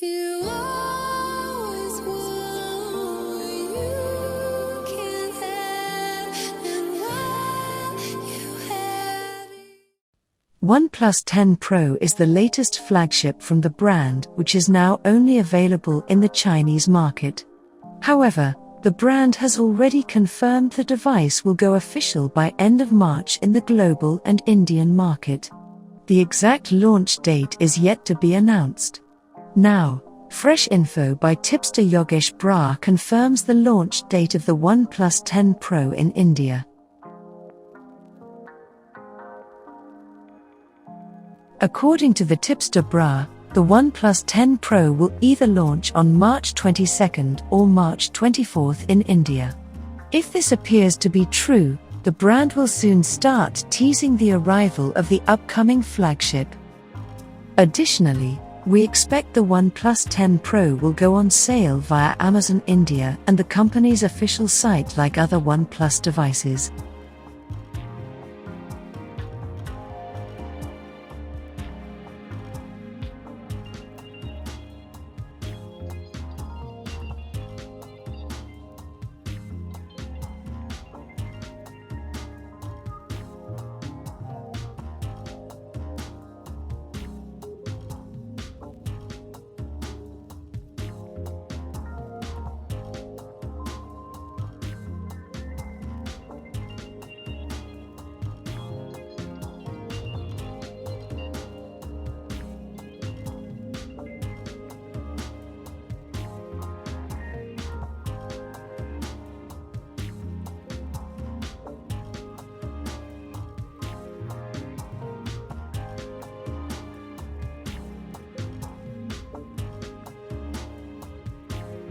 You always want what you can't have, and while you had it. OnePlus 10 Pro is the latest flagship from the brand, which is now only available in the Chinese market. However, the brand has already confirmed the device will go official by end of March in the global and Indian market. The exact launch date is yet to be announced. Now, fresh info by tipster Yogesh Brar confirms the launch date of the OnePlus 10 Pro in India. According to the tipster Brar, the OnePlus 10 Pro will either launch on March 22nd or March 24th in India. If this appears to be true, the brand will soon start teasing the arrival of the upcoming flagship. Additionally, we expect the OnePlus 10 Pro will go on sale via Amazon India and the company's official site like other OnePlus devices.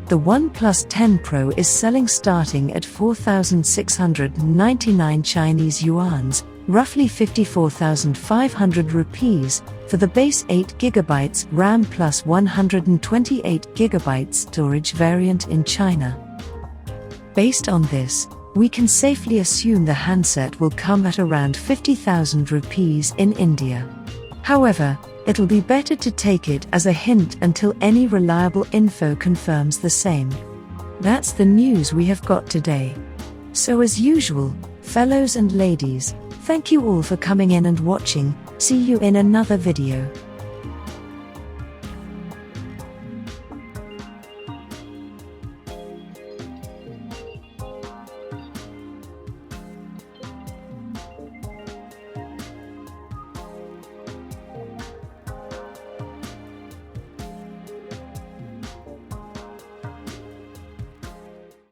The OnePlus 10 Pro is selling starting at 4,699 Chinese yuans, roughly 54,500 rupees, for the base 8GB RAM plus 128GB storage variant in China. Based on this, we can safely assume the handset will come at around 50,000 rupees in India. However, it'll be better to take it as a hint until any reliable info confirms the same. That's the news we have got today. So as usual, fellows and ladies, thank you all for coming in and watching. See you in another video.